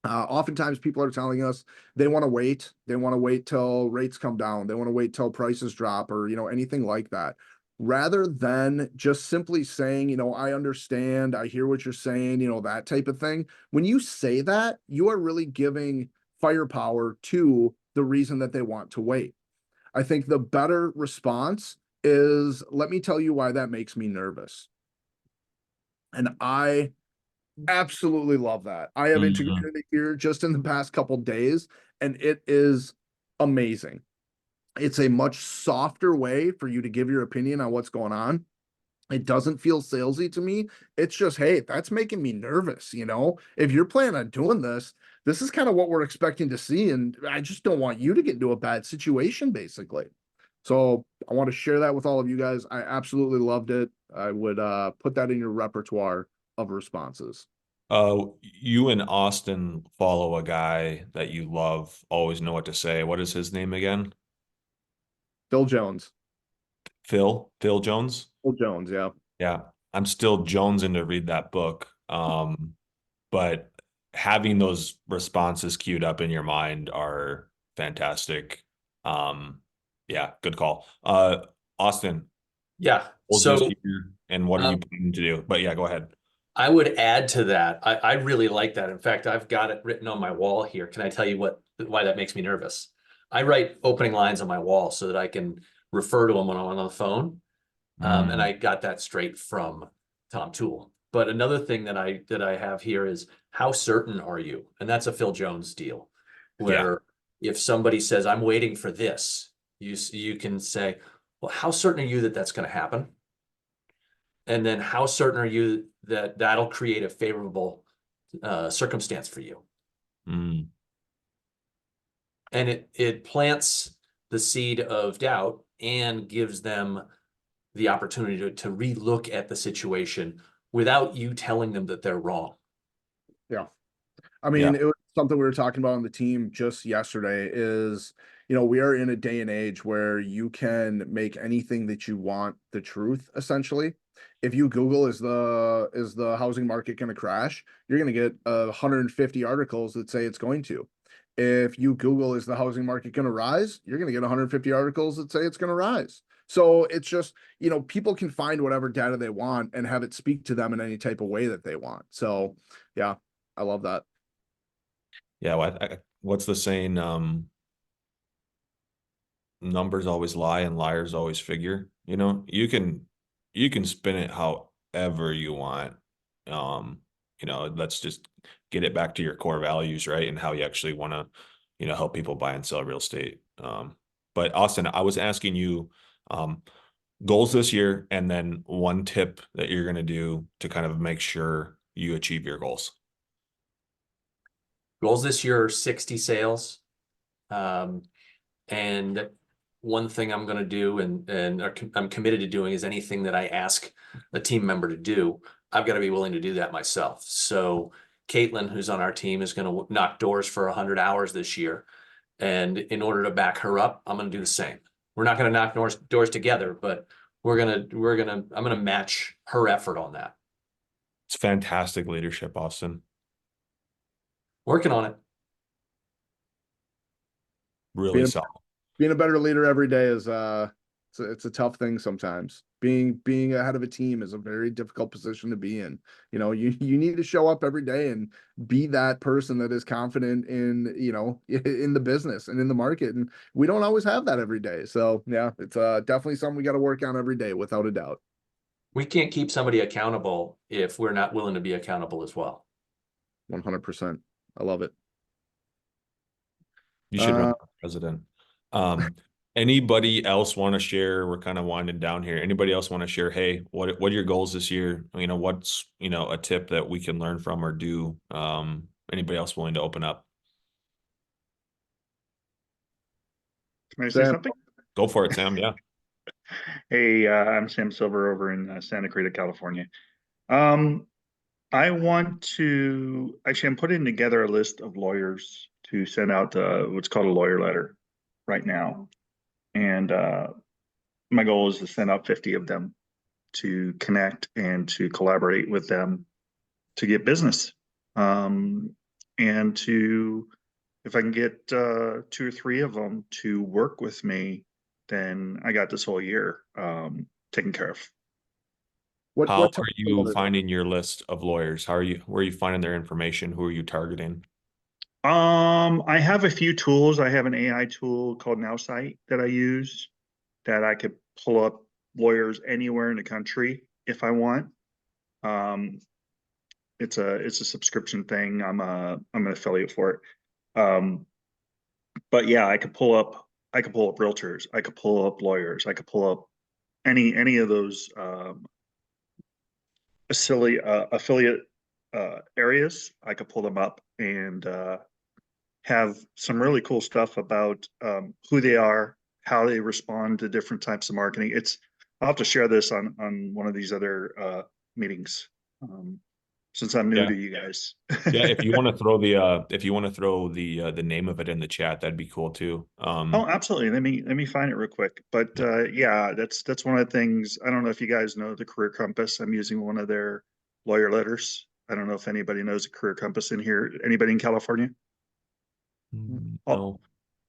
B: Oftentimes people are telling us they want to wait. They want to wait till rates come down. They want to wait till prices drop or, you know, anything like that. Rather than just simply saying, you know, I understand, I hear what you're saying, you know, that type of thing. When you say that, you are really giving firepower to the reason that they want to wait. I think the better response is, let me tell you why that makes me nervous. And I absolutely love that. I have
A: Mm-hmm.
B: integrated it here just in the past couple days, and it is amazing. It's a much softer way for you to give your opinion on what's going on. It doesn't feel salesy to me. It's just, hey, that's making me nervous. You know, if you're planning on doing this is kind of what we're expecting to see. And I just don't want you to get into a bad situation, basically. So I want to share that with all of you guys. I absolutely loved it. I would put that in your repertoire of responses.
A: You and Austin follow a guy that you love, always know what to say. What is his name again?
B: Phil Jones.
A: Phil Jones?
B: Phil Jones, yeah.
A: Yeah. I'm still jonesing to read that book. But having those responses queued up in your mind are fantastic. Yeah, good call. Austin,
F: Yeah.
A: goals this
F: So
A: year and what are you
F: um,
A: planning to do? But yeah, go ahead.
F: I would add to that. I really like that. In fact, I've got it written on my wall here. Can I tell you why that makes me nervous? I write opening lines on my wall so that I can refer to them when I'm on the phone. And I got that straight from Tom Toole. But another thing that I have here is how certain are you? And that's a Phil Jones deal, where if somebody says, I'm waiting for this, you can say, well, how certain are you that that's going to happen? And then how certain are you that that'll create a favorable circumstance for you?
A: Mm.
F: And it plants the seed of doubt and gives them the opportunity to relook at the situation without you telling them that they're wrong.
B: Yeah. I
A: Yeah.
B: mean, it was something we were talking about on the team just yesterday is, we are in a day and age where you can make anything that you want the truth, essentially. If you Google is the housing market going to crash, you're going to get 150 articles that say it's going to. If you Google is the housing market going to rise, you're going to get 150 articles that say it's going to rise. So it's just, people can find whatever data they want and have it speak to them in any type of way that they want. So yeah, I love that.
A: Yeah. What's the saying? Numbers always lie and liars always figure. You can spin it however you want. Let's just get it back to your core values, right? And how you actually want to, help people buy and sell real estate. But Austin, I was asking you, um, goals this year and then one tip that you're going to do to kind of make sure you achieve your goals.
F: Goals this year are 60 sales. And one thing I'm going to do and I'm committed to doing is anything that I ask a team member to do, I've got to be willing to do that myself. So Caitlin, who's on our team, is going to knock doors for 100 hours this year. And in order to back her up, I'm going to do the same. We're not going to knock doors together, but I'm going to match her effort on that.
A: It's fantastic leadership, Austin.
F: Working on it.
A: Really solid.
B: Being a better leader every day is it's a tough thing sometimes. Being ahead of a team is a very difficult position to be in. You need to show up every day and be that person that is confident in, in the business and in the market. And we don't always have that every day. So yeah, it's definitely something we got to work on every day, without a doubt.
F: We can't keep somebody accountable if we're not willing to be accountable as well.
B: 100%. I love it.
A: You should run for president. Anybody else want to share? We're kind of winding down here. Anybody else want to share? Hey, what are your goals this year? What's a tip that we can learn from or do? Anybody else willing to open up?
G: Can I say something?
A: Go for it, Sam. Yeah.
G: Hey, I'm Sam Silver over in Santa Clarita, California. I want to actually, I'm putting together a list of lawyers to send out what's called a lawyer letter right now. And my goal is to send out 50 of them to connect and to collaborate with them to get business. And if I can get 2 or 3 of them to work with me, then I got this whole year taken care of.
A: How are you finding your list of lawyers? Where are you finding their information? Who are you targeting?
G: I have a few tools. I have an AI tool called NowSite that I use that I could pull up lawyers anywhere in the country if I want. It's a subscription thing. I'm an affiliate for it. But yeah, I could pull up realtors. I could pull up lawyers. I could pull up any of those affiliate areas. I could pull them up and have some really cool stuff about who they are, how they respond to different types of marketing. I'll have to share this on one of these other meetings. Since I'm new
A: Yeah.
G: to you guys.
A: Yeah, if you want to throw the name of it in the chat, that'd be cool too.
G: Oh, absolutely. Let me find it real quick. But yeah, that's one of the things. I don't know if you guys know the Career Compass. I'm using one of their lawyer letters. I don't know if anybody knows the Career Compass in here. Anybody in California?
A: No.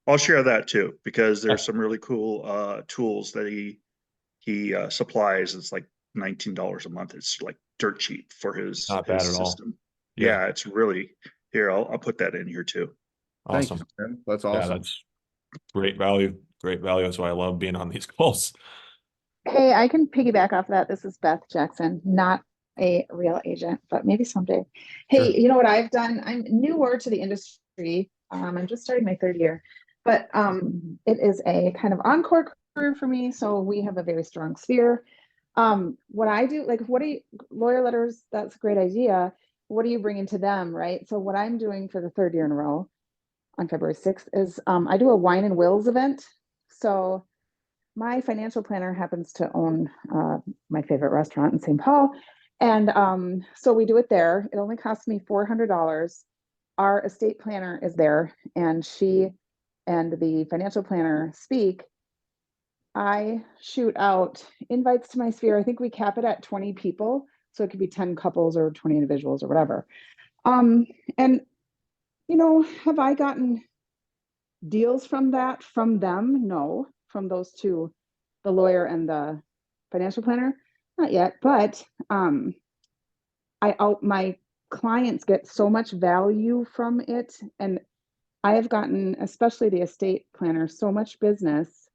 G: I'll share that too, because there's
A: Yeah.
G: some really cool tools that he supplies. It's like $19 a month. It's like dirt cheap for his
A: Not bad at all.
G: system.
A: Yeah.
G: Yeah, it's really here. I'll put that in here too.
B: Thank you,
A: Awesome.
B: Sam. That's
A: Yeah,
B: awesome.
A: that's great value. Great value. That's why I love being on these calls.
H: Hey, I can piggyback off that. This is Beth Jackson, not a real agent, but maybe someday. Hey,
A: Sure.
H: you know what I've done? I'm newer to the industry. I'm just starting my third year, but it is a kind of encore career for me. So we have a very strong sphere. What I do, like, what do you, lawyer letters? That's a great idea. What are you bringing to them, right? So what I'm doing for the third year in a row on February 6th is I do a wine and wills event. So my financial planner happens to own my favorite restaurant in St. Paul. And so we do it there. It only costs me $400. Our estate planner is there, and she and the financial planner speak. I shoot out invites to my sphere. I think we cap it at 20 people. So it could be 10 couples or 20 individuals or whatever. And, you know, have I gotten deals from that from them? No, from those two, the lawyer and the financial planner, not yet. But my clients get so much value from it, and I have gotten, especially the estate planner, so much business.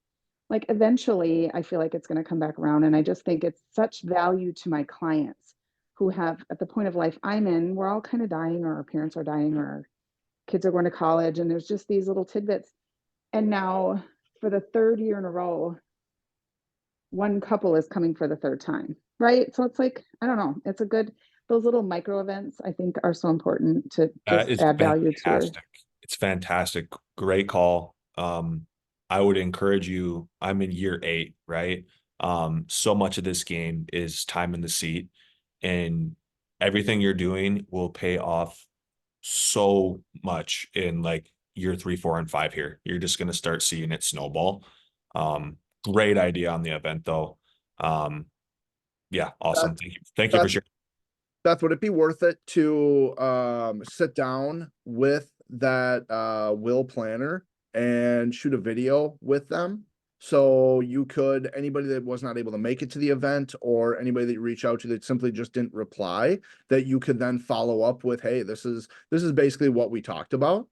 H: Like eventually, I feel like it's going to come back around, and I just think it's such value to my clients who have, at the point of life I'm in, we're all kind of dying, or our parents are dying, or our kids are going to college, and there's just these little tidbits. And now, for the third year in a row, one couple is coming for the third time, right? So it's like, I don't know, it's a good, those little micro events I think are so important to
A: That
H: just
A: is
H: add value to your.
A: fantastic. It's fantastic. Great call. I would encourage you. I'm in year 8, right? So much of this game is time in the seat, and everything you're doing will pay off so much in like year 3, 4, and 5 here. You're just going to start seeing it snowball. Great idea on the event though. Yeah, awesome. Thank you. Thank you for
B: Beth,
A: sharing.
B: Beth, would it be worth it to sit down with that will planner and shoot a video with them? So you could, anybody that was not able to make it to the event, or anybody that you reach out to that simply just didn't reply, that you could then follow up with, hey, this is basically what we talked about.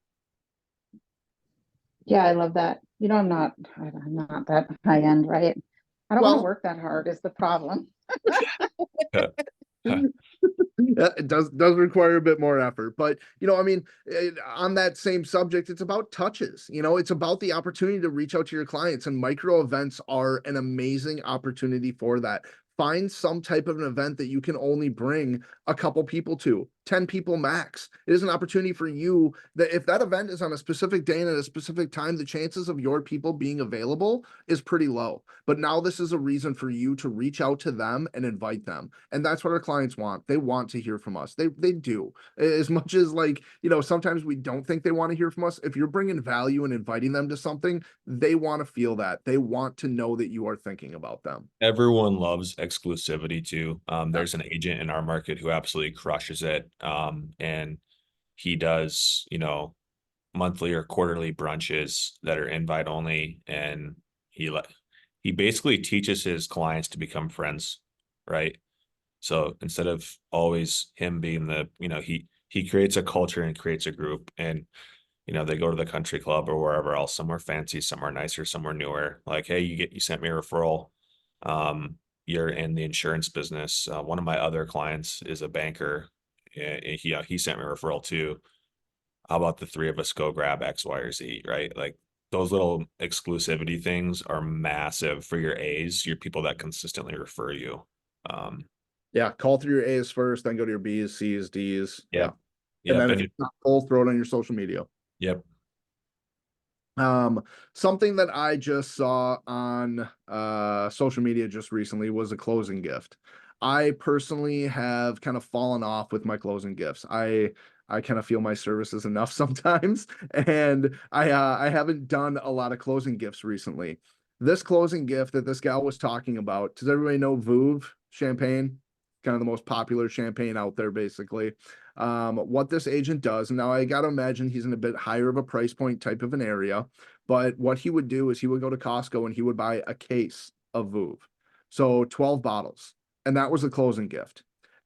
H: Yeah, I love that. You know, I'm not that high end, right? I don't want to
B: Well,
H: work that hard is the problem.
B: Yeah, it does require a bit more effort, but you know, I mean, on that same subject, it's about touches. You know, it's about the opportunity to reach out to your clients, and micro events are an amazing opportunity for that. Find some type of an event that you can only bring a couple people to, 10 people max. It is an opportunity for you that if that event is on a specific day and at a specific time, the chances of your people being available is pretty low. But now this is a reason for you to reach out to them and invite them. And that's what our clients want. They want to hear from us. They do. As much as, like, you know, sometimes we don't think they want to hear from us. If you're bringing value and inviting them to something, they want to feel that. They want to know that you are thinking about them.
A: Everyone loves exclusivity too. There's an agent in our market who absolutely crushes it. And he does, you know, monthly or quarterly brunches that are invite only. And he basically teaches his clients to become friends, right? So instead of always him being the, you know, he creates a culture and creates a group, and you know, they go to the country club or wherever else, somewhere fancy, somewhere nicer, somewhere newer. Like, hey, you sent me a referral. You're in the insurance business. One of my other clients is a banker. He sent me a referral too. How about the 3 of us go grab X, Y, or Z, right? Like those little exclusivity things are massive for your A's, your people that consistently refer you.
B: Yeah, call through your A's first, then go to your B's, C's, D's. Yeah.
A: Yep.
B: And then if
A: And
B: it's not full, throw it on your social media.
A: yep.
B: Something that I just saw on social media just recently was a closing gift. I personally have kind of fallen off with my closing gifts. I kind of feel my service is enough sometimes, and I haven't done a lot of closing gifts recently. This closing gift that this gal was talking about, does everybody know Vouv champagne? Kind of the most popular champagne out there, basically. What this agent does, and now I got to imagine he's in a bit higher of a price point type of an area, but what he would do is he would go to Costco and he would buy a case of Vouv. So 12 bottles. And that was a closing gift.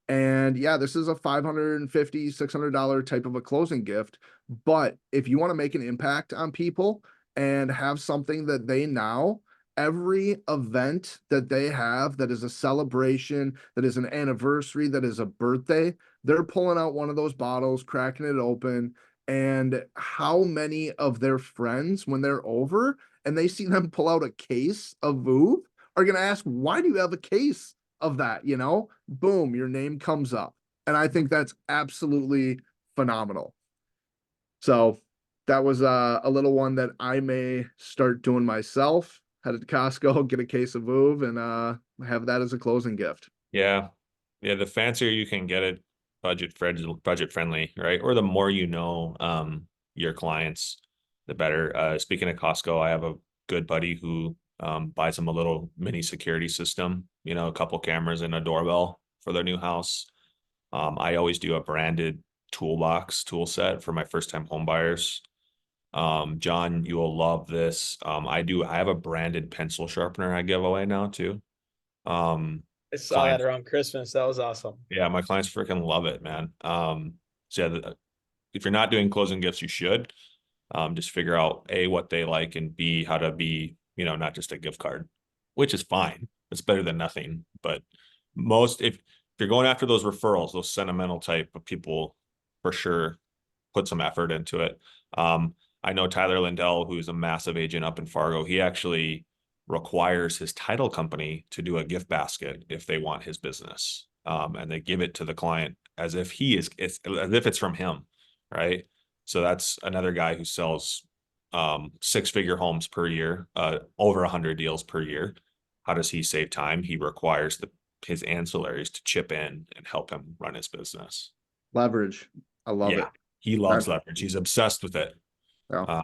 B: And yeah, this is a $550, $600 type of a closing gift. But if you want to make an impact on people and have something that they now, every event that they have that is a celebration, that is an anniversary, that is a birthday, they're pulling out one of those bottles, cracking it open. And how many of their friends, when they're over and they see them pull out a case of Vouv, are going to ask, why do you have a case of that? You know, boom, your name comes up. And I think that's absolutely phenomenal. So that was a little one that I may start doing myself. Head to Costco, get a case of Vouv, and have that as a closing gift.
A: Yeah. Yeah. The fancier you can get it, budget friendly, right? Or the more you know your clients, the better. Speaking of Costco, I have a good buddy who buys them a little mini security system, you know, a couple cameras and a doorbell for their new house. I always do a branded tool set for my first time home buyers. John, you will love this. I have a branded pencil sharpener I give away now too.
E: I saw
A: Clients,
E: that around Christmas. That was awesome.
A: yeah, my clients freaking love it, man. So yeah, if you're not doing closing gifts, you should. Just figure out A, what they like, and B, how to be, you know, not just a gift card, which is fine. It's better than nothing. But if you're going after those referrals, those sentimental type of people, for sure, put some effort into it. I know Tyler Lindell, who's a massive agent up in Fargo, he actually requires his title company to do a gift basket if they want his business. And they give it to the client as if as if it's from him, right? So that's another guy who sells 6-figure homes per year, over 100 deals per year. How does he save time? He requires his ancillaries to chip in and help him run his business.
B: Leverage. I love it.
A: He loves leverage. He's obsessed with it.
B: Yeah.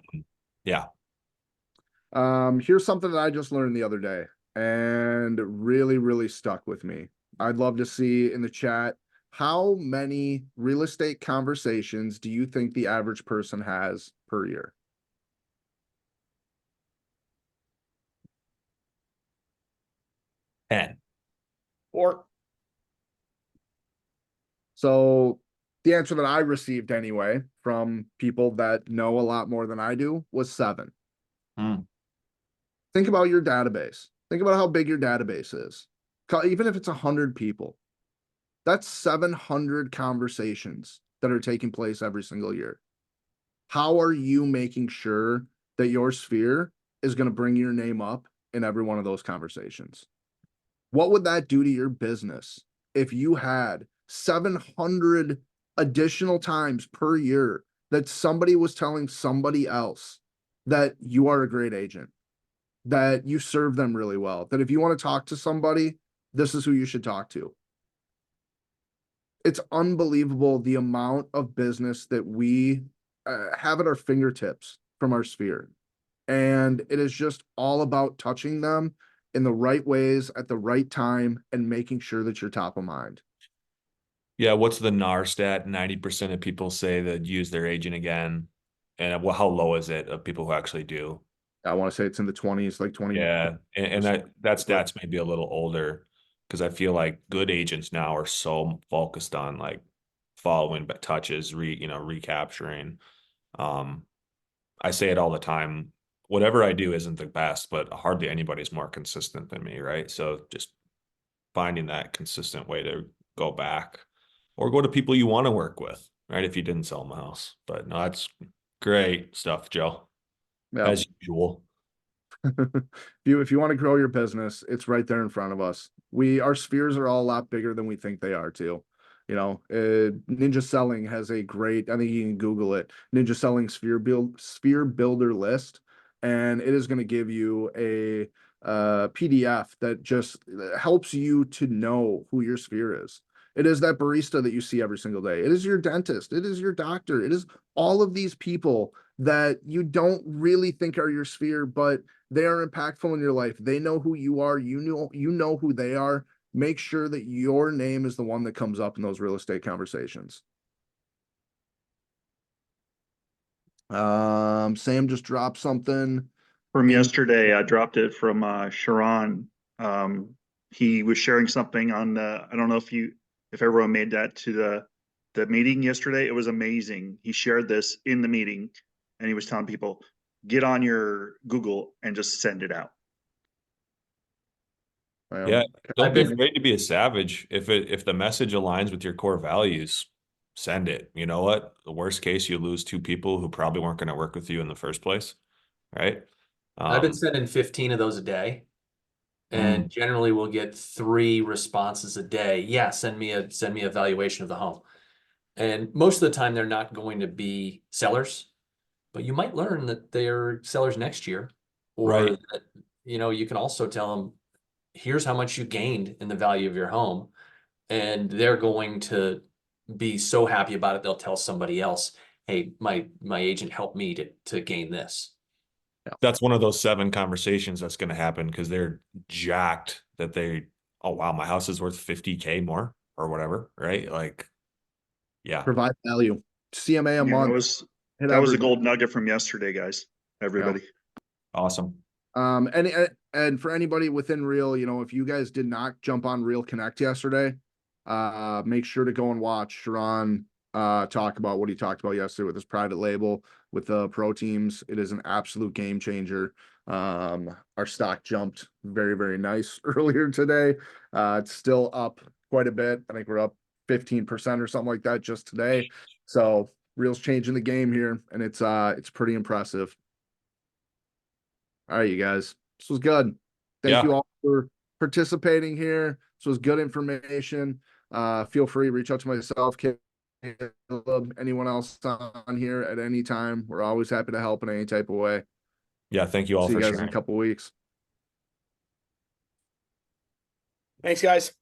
A: Yeah.
B: Here's something that I just learned the other day and really, really stuck with me. I'd love to see in the chat, how many real estate conversations do you think the average person has per year?
E: Or
B: So the answer that I received anyway from people that know a lot more than I do was 7. Think about your database. Think about how big your database is. Even if it's 100 people, that's 700 conversations that are taking place every single year. How are you making sure that your sphere is going to bring your name up in every one of those conversations? What would that do to your business if you had 700 additional times per year that somebody was telling somebody else that you are a great agent, that you serve them really well, that if you want to talk to somebody, this is who you should talk to? It's unbelievable the amount of business that we have at our fingertips from our sphere. And it is just all about touching them in the right ways at the right time and making sure that you're top of mind.
A: Yeah. What's the NAR stat? 90% of people say that use their agent again. And how low is it of people who actually do?
B: I want to say it's in the 20s, like 20.
A: Yeah. And that stats may be a little older, because I feel like good agents now are so focused on like following but touches, recapturing. I say it all the time. Whatever I do isn't the best, but hardly anybody's more consistent than me, right? So just finding that consistent way to go back or go to people you want to work with, right? If you didn't sell them a house. But no, that's great stuff, Joe.
B: Yeah.
A: As usual.
B: If you want to grow your business, it's right there in front of us. Our spheres are all a lot bigger than we think they are too. You know, Ninja Selling has a great, I think you can Google it, Ninja Selling sphere builder list. and it is going to give you a PDF that just helps you to know who your sphere is. It is that barista that you see every single day. It is your dentist. It is your doctor. It is all of these people that you don't really think are your sphere, but they are impactful in your life. They know who you are. You know who they are. Make sure that your name is the one that comes up in those real estate conversations. Sam just dropped something
G: From
B: in-
G: yesterday, I dropped it from Sharon. He was sharing something on I don't know if everyone made that to the meeting yesterday. It was amazing. He shared this in the meeting and he was telling people, get on your Google and just send it out.
A: Yeah, don't
F: I've
A: be
F: been-
A: afraid to be a savage. If the message aligns with your core values, send it. You know what? The worst case, you lose two people who probably weren't going to work with you in the first place, right?
F: I've been sending 15 of those a day, and generally we'll get 3 responses a day. Yeah, send me a valuation of the home. And most of the time they're not going to be sellers, but you might learn that they're sellers next year, or
A: Right.
F: that, you can also tell them, here's how much you gained in the value of your home, and they're going to be so happy about it they'll tell somebody else, hey, my agent helped me to gain this.
A: That's one of those 7 conversations that's going to happen because they're jacked that oh wow, my house is worth 50K more or whatever, right? Like, yeah,
B: provide value. CMA a
G: Yeah,
B: month.
G: that was a gold nugget from yesterday, guys. Everybody.
A: awesome.
B: And for anybody within Real, if you guys did not jump on Real Connect yesterday, make sure to go and watch Sharon talk about what he talked about yesterday with his private label with the pro teams. It is an absolute game changer. Our stock jumped very, very nice earlier today. It's still up quite a bit. I think we're up 15% or something like that just today. So Real's changing the game here, and it's pretty impressive. All right, you guys. This was good. Thank you all for participating here. This was good information. Feel free to reach out to myself, Caleb, anyone else on here at any time. We're always happy to help in any type of way.
A: Yeah, thank you all
B: See
A: for
B: you guys
A: sharing.
B: in a couple weeks.
E: Thanks, guys.